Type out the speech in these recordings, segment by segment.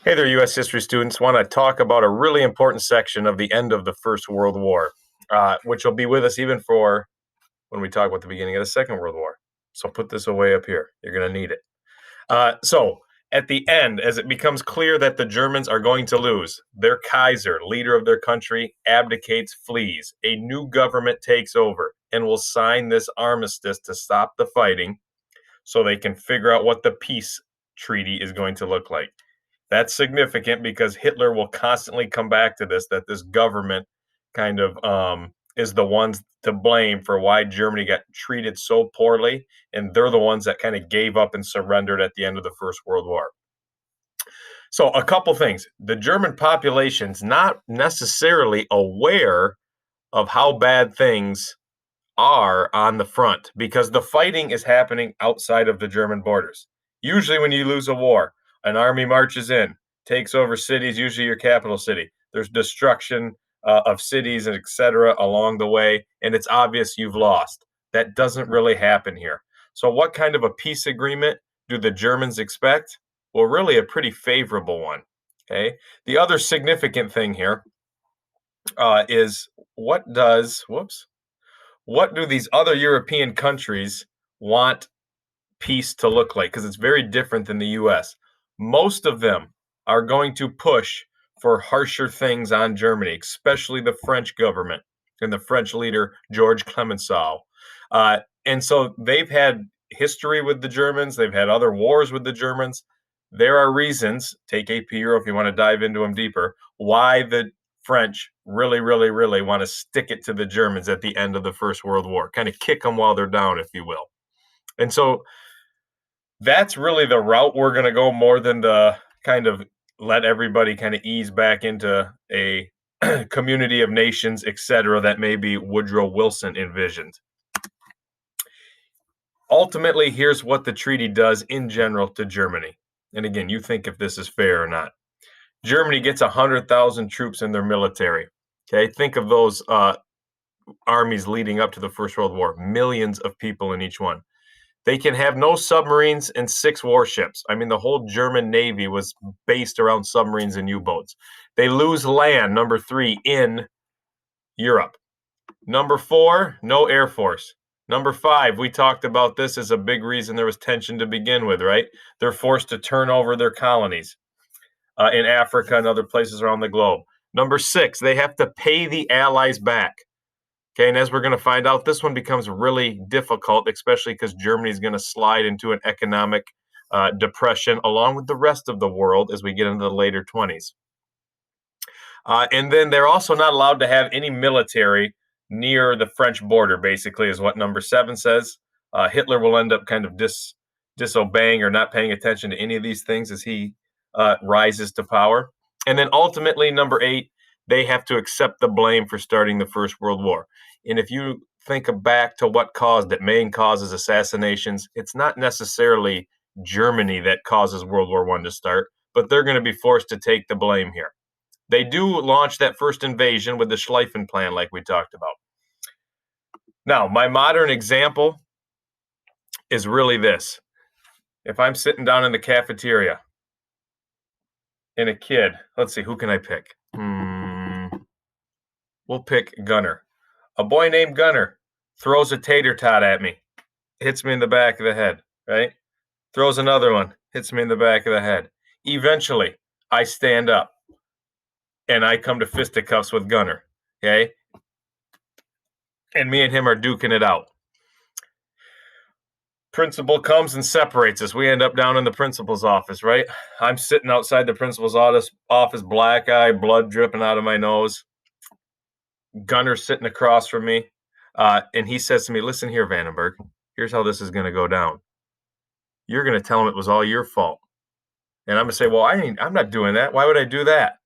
Hey there, U.S. history students. Want to talk about a really important section of the end of the First World War, which will be with us even for when we talk about the beginning of the Second World War. So put this away up here. You're going to need it. So at the end, as it becomes clear that the Germans are going to lose, their Kaiser, leader of their country, abdicates, flees. A new government takes over and will sign this armistice to stop the fighting so they can figure out what the peace treaty is going to look like. That's significant because Hitler will constantly come back to this, that this government kind of is the ones to blame for why Germany got treated so poorly. And they're the ones that kind of gave up and surrendered at the end of the First World War. So, a couple things. The German population's not necessarily aware of how bad things are on the front because the fighting is happening outside of the German borders. Usually, when you lose a war, an army marches in, takes over cities, usually your capital city. There's destruction of cities and etc. along the way, and it's obvious you've lost. That doesn't really happen here. So, what kind of a peace agreement do the Germans expect? Well, really, a pretty favorable one. Okay. The other significant thing here is what do these other European countries want peace to look like? Because it's very different than the US. Most of them are going to push for harsher things on Germany, especially the French government and the French leader, George Clemenceau. And so they've had history with the Germans, they've had other wars with the Germans. There are reasons, take AP Euro if you want to dive into them deeper, why the French really, really, really want to stick it to the Germans at the end of the First World War, kind of kick them while they're down, if you will. And so that's really the route we're going to go more than the kind of let everybody kind of ease back into a community of nations, et cetera, that maybe Woodrow Wilson envisioned. Ultimately, here's what the treaty does in general to Germany. And again, you think if this is fair or not. Germany gets 100,000 troops in their military. Okay, think of those armies leading up to the First World War, millions of people in each one. They can have no submarines and 6 warships. I mean, the whole German Navy was based around submarines and U-boats. They lose land, number 3, in Europe. Number 4, no Air Force. Number 5, we talked about this as a big reason there was tension to begin with, right? They're forced to turn over their colonies in Africa and other places around the globe. Number 6, they have to pay the Allies back. Okay, and as we're going to find out, this one becomes really difficult, especially because Germany is going to slide into an economic depression along with the rest of the world as we get into the later 20s. And then they're also not allowed to have any military near the French border, basically, is what number 7 says. Hitler will end up kind of disobeying or not paying attention to any of these things as he rises to power. And then ultimately, number 8, they have to accept the blame for starting the First World War. And if you think back to what caused it, main causes assassinations, it's not necessarily Germany that causes World War I to start, but they're going to be forced to take the blame here. They do launch that first invasion with the Schlieffen Plan, like we talked about. Now, my modern example is really this. If I'm sitting down in the cafeteria and a kid, let's see, who can I pick? We'll pick Gunner. A boy named Gunner throws a tater tot at me, hits me in the back of the head, right? Throws another one, hits me in the back of the head. Eventually, I stand up and I come to fisticuffs with Gunner, okay? And me and him are duking it out. Principal comes and separates us. We end up down in the principal's office, right? I'm sitting outside the principal's office, black eye, blood dripping out of my nose. Gunner's sitting across from me. And he says to me, listen here, Vandenberg, here's how this is going to go down. You're going to tell him it was all your fault. And I'm going to say, well, I'm not doing that. Why would I do that?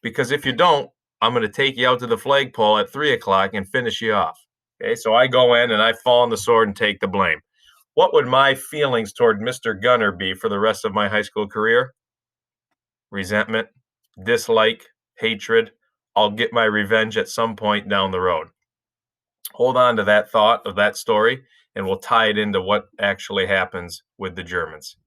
Because if you don't, I'm going to take you out to the flagpole at 3:00 and finish you off. Okay, so I go in and I fall on the sword and take the blame. What would my feelings toward Mr. Gunner be for the rest of my high school career? Resentment, dislike, hatred. I'll get my revenge at some point down the road. Hold on to that thought of that story, and we'll tie it into what actually happens with the Germans.